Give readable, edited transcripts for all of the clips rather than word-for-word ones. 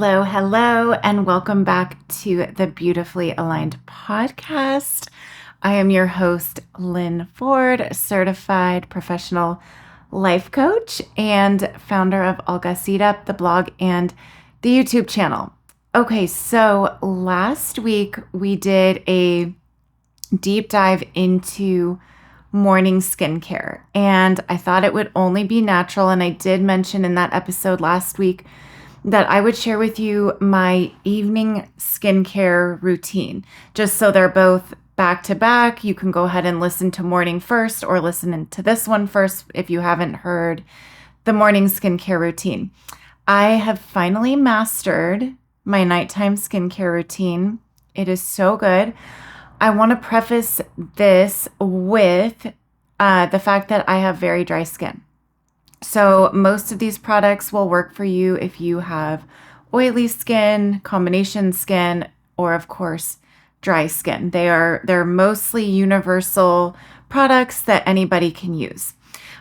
Hello, hello, and welcome back to the Beautifully Aligned podcast. I am your host, Lynn Ford, certified professional life coach and founder of Olga Seed Up, the blog and the YouTube channel. Okay, so last week we did a deep dive into morning skincare, and I thought it would only be natural, and I did mention in that episode last week that I would share with you my evening skincare routine, just so they're both back to back. You can go ahead and listen to morning first or listen to this one first if you haven't heard the morning skincare routine. I have finally mastered my nighttime skincare routine. It is so good. I want to preface this with the fact that I have very dry skin. So most of these products will work for you if you have oily skin, combination skin, or of course, dry skin. They're mostly universal products that anybody can use.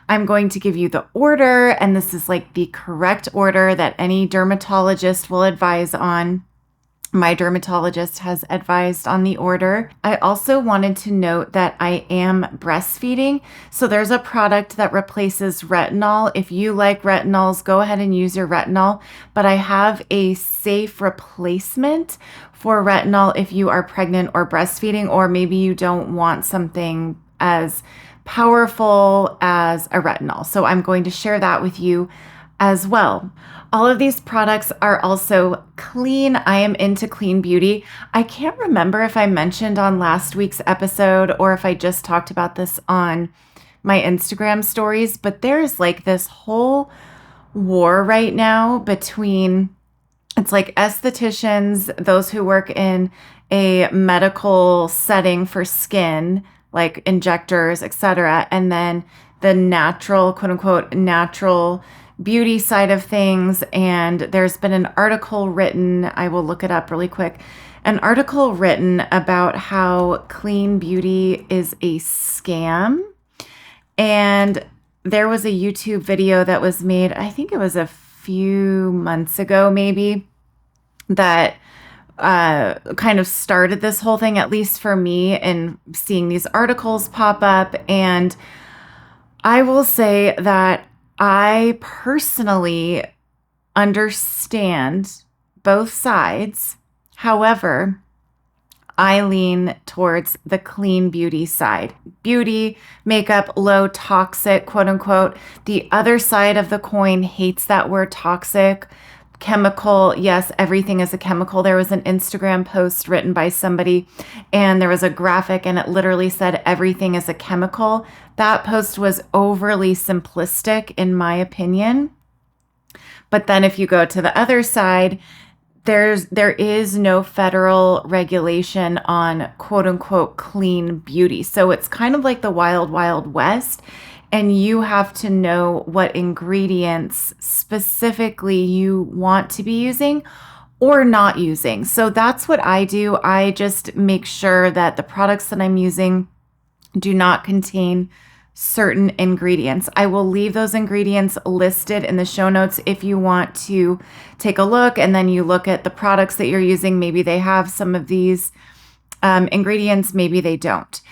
I'm going to give you the order, and this is like the correct order that any dermatologist will advise on. My dermatologist has advised on the order. I also wanted to note that I am breastfeeding. So there's a product that replaces retinol. If you like retinols, go ahead and use your retinol. But I have a safe replacement for retinol if you are pregnant or breastfeeding, or maybe you don't want something as powerful as a retinol. So I'm going to share that with you as well. All of these products are also clean. I am into clean beauty. I can't remember if I mentioned on last week's episode or if I just talked about this on my Instagram stories, but there's like this whole war right now between, it's like estheticians, those who work in a medical setting for skin, like injectors, etc., and then the natural, quote unquote, natural beauty side of things. And there's been an article written, I will look it up really quick, an article written about how clean beauty is a scam. And there was a YouTube video that was made, I think it was a few months ago maybe, that kind of started this whole thing, at least for me, and seeing these articles pop up. And I will say that I personally understand both sides. However, I lean towards the clean beauty side. Beauty, makeup, low toxic, quote unquote. The other side of the coin hates that word toxic. Chemical, yes, everything is a chemical. There was an Instagram post written by somebody, and there was a graphic, and it literally said everything is a chemical. That post was overly simplistic, in my opinion. But then if you go to the other side, there is no federal regulation on quote unquote clean beauty. So it's kind of like the wild, wild west. And you have to know what ingredients specifically you want to be using or not using. So that's what I do. I just make sure that the products that I'm using do not contain certain ingredients. I will leave those ingredients listed in the show notes if you want to take a look, and then you look at the products that you're using. Maybe they have some of these ingredients, maybe they don't.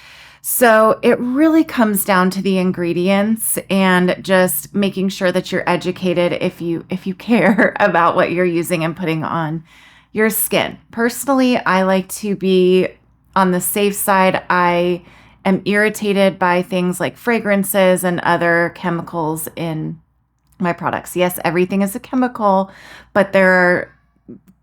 So it really comes down to the ingredients and just making sure that you're educated if you care about what you're using and putting on your skin. Personally, I like to be on the safe side. I am irritated by things like fragrances and other chemicals in my products. Yes, everything is a chemical, but there are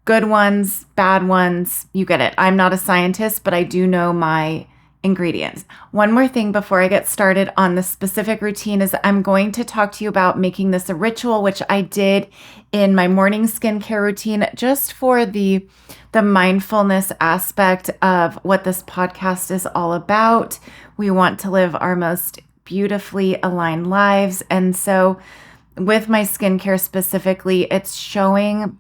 good ones, bad ones. You get it. I'm not a scientist, but I do know my ingredients. One more thing before I get started on the specific routine is I'm going to talk to you about making this a ritual, which I did in my morning skincare routine, just for the mindfulness aspect of what this podcast is all about. We want to live our most beautifully aligned lives. And so with my skincare specifically, it's showing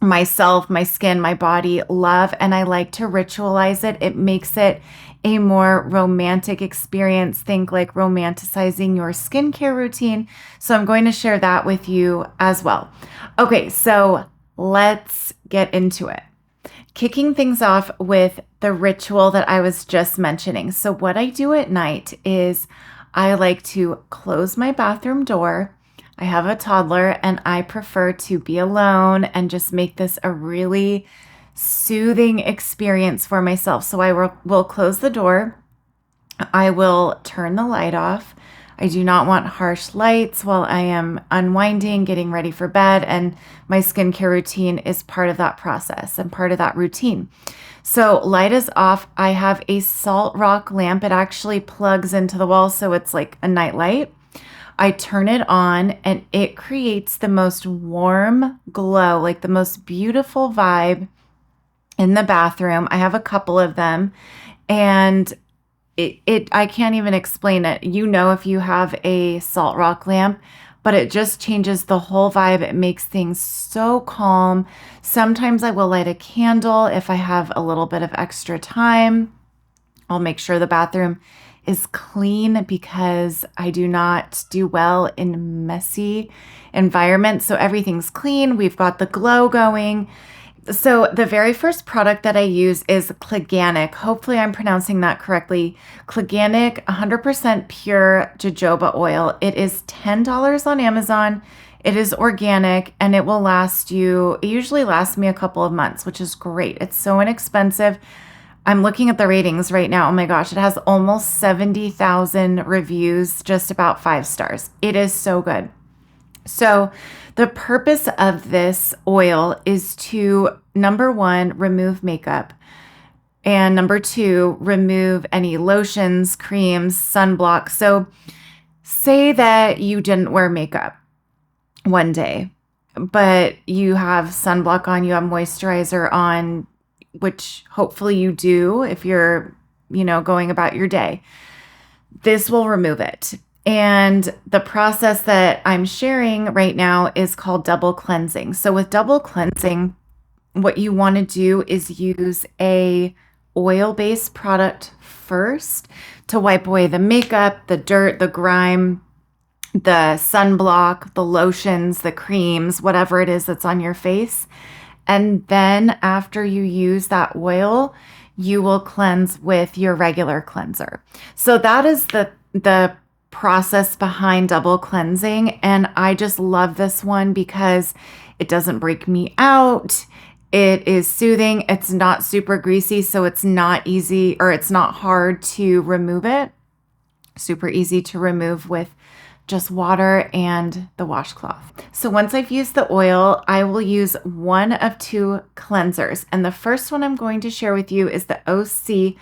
myself, my skin, my body love, and I like to ritualize it. It makes it a more romantic experience. Think like romanticizing your skincare routine. So I'm going to share that with you as well. Okay, so let's get into it. Kicking things off with the ritual that I was just mentioning. So what I do at night is I like to close my bathroom door. I have a toddler and I prefer to be alone and just make this a really soothing experience for myself. So I will close the door. I will turn the light off. I do not want harsh lights while I am unwinding, getting ready for bed, and my skincare routine is part of that process and part of that routine. So light is off. I have a salt rock lamp. It actually plugs into the wall, so it's like a night light. I turn it on and it creates the most warm glow, like the most beautiful vibe in the bathroom. I have a couple of them, and I can't even explain it. You know, if you have a salt rock lamp, but it just changes the whole vibe. It makes things so calm. Sometimes I will light a candle if I have a little bit of extra time. I'll make sure the bathroom is clean because I do not do well in messy environments. So everything's clean. We've got the glow going. So the very first product that I use is Cleganic. Hopefully I'm pronouncing that correctly. Cleganic 100% pure jojoba oil. It is $10 on Amazon. It is organic and it will last you, it usually lasts me a couple of months, which is great. It's so inexpensive. I'm looking at the ratings right now. Oh my gosh, it has almost 70,000 reviews, just about 5 stars. It is so good. So the purpose of this oil is to, number one, remove makeup. And number two, remove any lotions, creams, sunblock. So say that you didn't wear makeup one day, but you have sunblock on, you have moisturizer on, which hopefully you do if you're, going about your day. This will remove it. And the process that I'm sharing right now is called double cleansing. So with double cleansing, what you want to do is use a oil-based product first to wipe away the makeup, the dirt, the grime, the sunblock, the lotions, the creams, whatever it is that's on your face. And then after you use that oil, you will cleanse with your regular cleanser. So that is the process behind double cleansing. And I just love this one because it doesn't break me out. It is soothing. It's not super greasy, so it's not easy, or it's not hard to remove it. Super easy to remove with just water and the washcloth. So once I've used the oil, I will use one of 2 cleansers. And the first one I'm going to share with you is the OC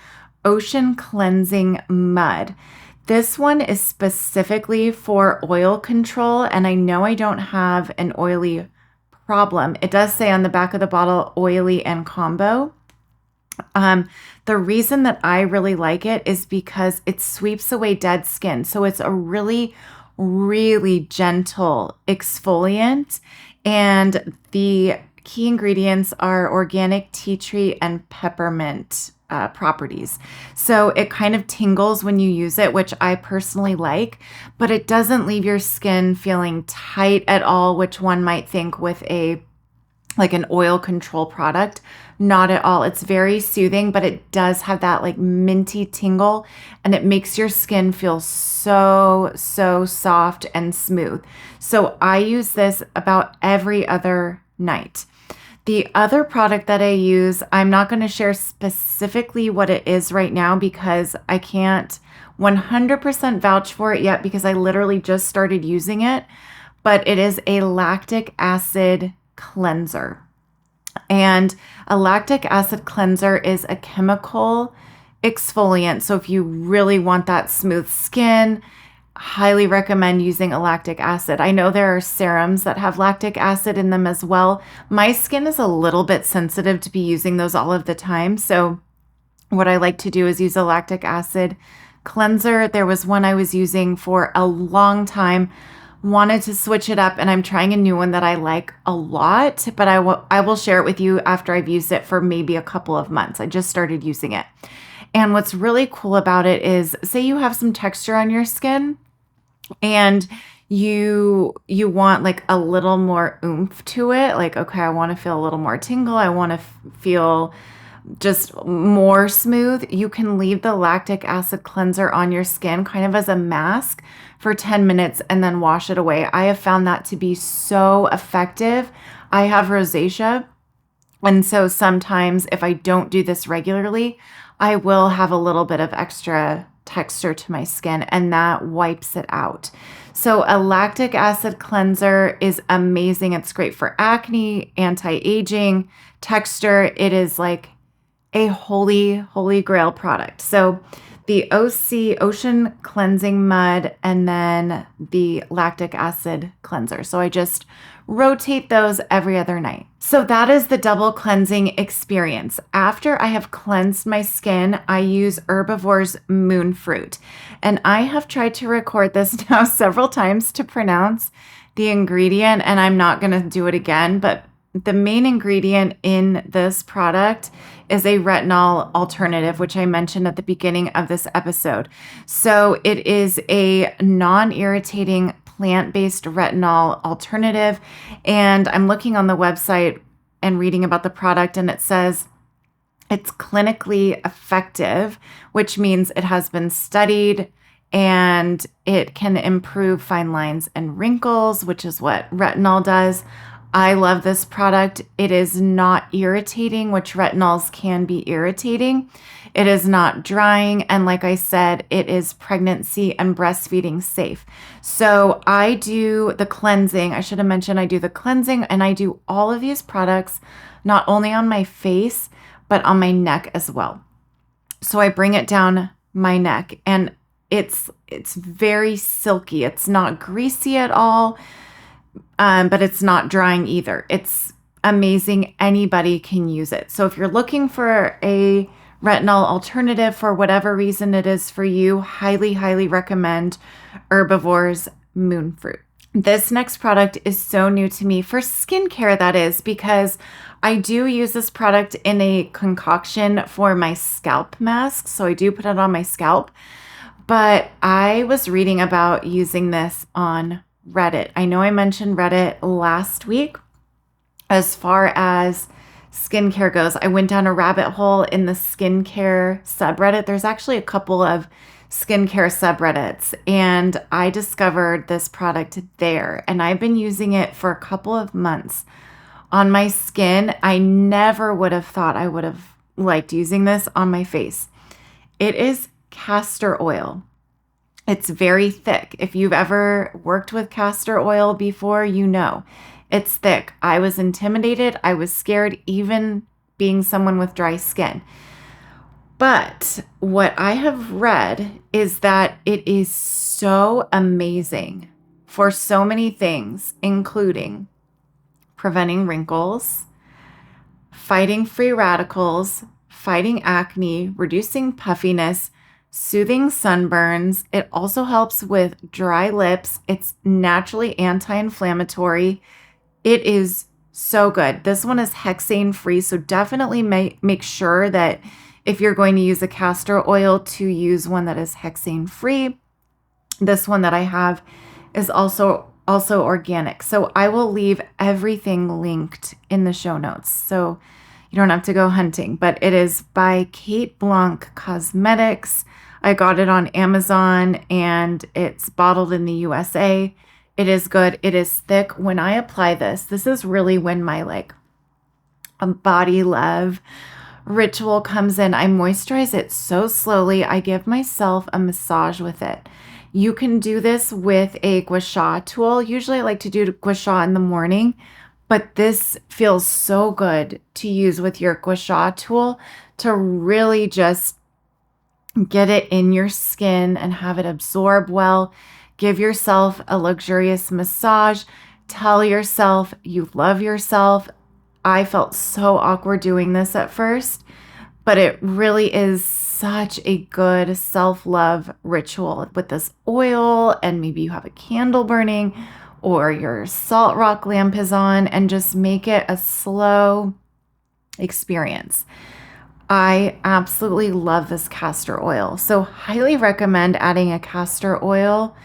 Ocean Cleansing Mud. This one is specifically for oil control, and I know I don't have an oily problem. It does say on the back of the bottle, oily and combo. The reason that I really like it is because it sweeps away dead skin. So it's a really, really gentle exfoliant, and the key ingredients are organic tea tree and peppermint properties. So it kind of tingles when you use it, which I personally like, but it doesn't leave your skin feeling tight at all, which one might think with an oil control product. Not at all. It's very soothing, but it does have that like minty tingle, and it makes your skin feel so soft and smooth. So I use this about every other night. The other product that I use, I'm not going to share specifically what it is right now because I can't 100% vouch for it yet because I literally just started using it, but it is a lactic acid cleanser. And a lactic acid cleanser is a chemical exfoliant. So if you really want that smooth skin, highly recommend using a lactic acid. I know there are serums that have lactic acid in them as well. My skin is a little bit sensitive to be using those all of the time. So what I like to do is use a lactic acid cleanser. There was one I was using for a long time, wanted to switch it up, and I'm trying a new one that I like a lot, but I will share it with you after I've used it for maybe a couple of months. I just started using it. And what's really cool about it is, say you have some texture on your skin and you want like a little more oomph to it. Like, okay, I want to feel a little more tingle. I want to feel just more smooth. You can leave the lactic acid cleanser on your skin kind of as a mask for 10 minutes and then wash it away. I have found that to be so effective. I have rosacea, and so sometimes if I don't do this regularly, I will have a little bit of extra texture to my skin, and that wipes it out. So a lactic acid cleanser is amazing. It's great for acne, anti-aging, texture. It is like a holy grail product. So the OC Ocean Cleansing Mud and then the lactic acid cleanser. So I just rotate those every other night. So that is the double cleansing experience. After I have cleansed my skin, I use Herbivore's Moon Fruit. And I have tried to record this now several times to pronounce the ingredient, and I'm not going to do it again, but the main ingredient in this product is a retinol alternative, which I mentioned at the beginning of this episode. So it is a non-irritating plant-based retinol alternative. And I'm looking on the website and reading about the product, and it says it's clinically effective, which means it has been studied and it can improve fine lines and wrinkles, which is what retinol does. I love this product. It is not irritating, which retinols can be irritating. It is not drying. And like I said, it is pregnancy and breastfeeding safe. So I do the cleansing. I should have mentioned I do the cleansing, and I do all of these products not only on my face, but on my neck as well. So I bring it down my neck, and it's very silky. It's not greasy at all. But it's not drying either. It's amazing. Anybody can use it. So if you're looking for a retinol alternative for whatever reason it is for you, highly recommend Herbivore's Moon Fruit. This next product is so new to me for skincare, that is, because I do use this product in a concoction for my scalp mask. So I do put it on my scalp, but I was reading about using this on Reddit. I know I mentioned Reddit last week. As far as skincare goes, I went down a rabbit hole in the skincare subreddit. There's actually a couple of skincare subreddits, and I discovered this product there, and I've been using it for a couple of months on my skin. I never would have thought I would have liked using this on my face. It is castor oil. It's very thick. If you've ever worked with castor oil before, you know it's thick. I was intimidated. I was scared, even being someone with dry skin. But what I have read is that it is so amazing for so many things, including preventing wrinkles, fighting free radicals, fighting acne, reducing puffiness, soothing sunburns. It also helps with dry lips. It's naturally anti-inflammatory. It is so good. This one is hexane free, so definitely make sure that if you're going to use a castor oil, to use one that is hexane free. This one that I have is also organic. So I will leave everything linked in the show notes, so you don't have to go hunting. But it is by Kate Blanc Cosmetics. I got it on Amazon, and it's bottled in the USA. It is good. It is thick. When I apply this is really when my a body love ritual comes in. I moisturize it so slowly. I give myself a massage with it. You can do this with a gua sha tool. Usually I like to do gua sha in the morning, but this feels so good to use with your gua sha tool to really just get it in your skin and have it absorb well. Give yourself a luxurious massage. Tell yourself you love yourself. I felt so awkward doing this at first, but it really is such a good self-love ritual with this oil, and maybe you have a candle burning or your salt rock lamp is on, and just make it a slow experience. I absolutely love this castor oil. So highly recommend adding a castor oil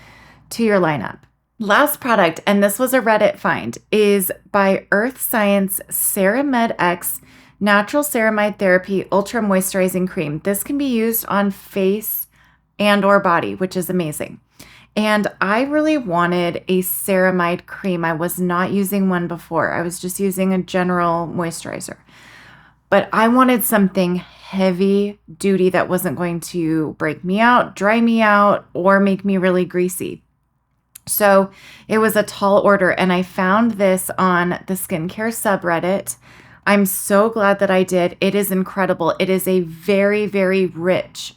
to your lineup. Last product, and this was a Reddit find, is by Earth Science Ceramide X Natural Ceramide Therapy Ultra Moisturizing Cream. This can be used on face and or body, which is amazing. And I really wanted a ceramide cream. I was not using one before. I was just using a general moisturizer. But I wanted something heavy duty that wasn't going to break me out, dry me out, or make me really greasy. So it was a tall order, and I found this on the skincare subreddit. I'm so glad that I did. It is incredible. It is a very, very rich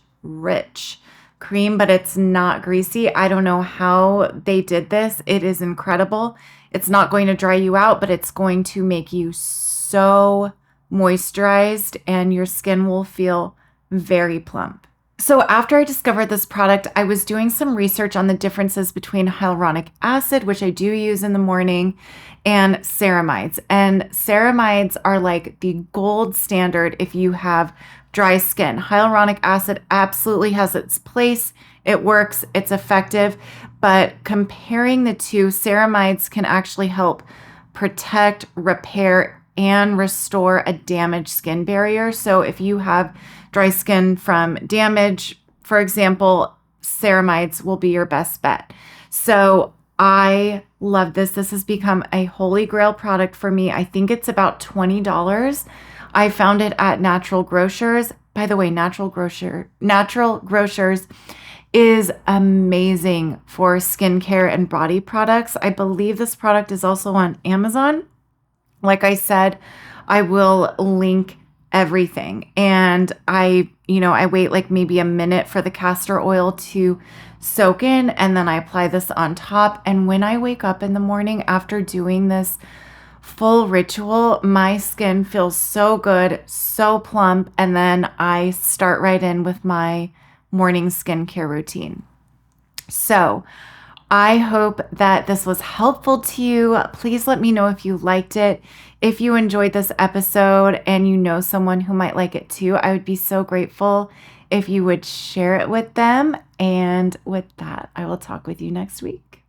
cream, but it's not greasy. I don't know how they did this. It is incredible. It's not going to dry you out, but it's going to make you so moisturized, and your skin will feel very plump. So after I discovered this product, I was doing some research on the differences between hyaluronic acid, which I do use in the morning, and ceramides. And ceramides are like the gold standard if you have dry skin. Hyaluronic acid absolutely has its place. It works, it's effective, but comparing the two, ceramides can actually help protect, repair, and restore a damaged skin barrier. So if you have dry skin from damage, for example, ceramides will be your best bet. So I love this. This has become a holy grail product for me. I think it's about $20. I found it at Natural Grocers. By the way, Natural Grocers is amazing for skincare and body products. I believe this product is also on Amazon. Like I said, I will link everything. And I wait like maybe a minute for the castor oil to soak in, and then I apply this on top. And when I wake up in the morning after doing this full ritual, my skin feels so good, so plump, and then I start right in with my morning skincare routine. So I hope that this was helpful to you. Please let me know if you liked it. If you enjoyed this episode and you know someone who might like it too, I would be so grateful if you would share it with them. And with that, I will talk with you next week.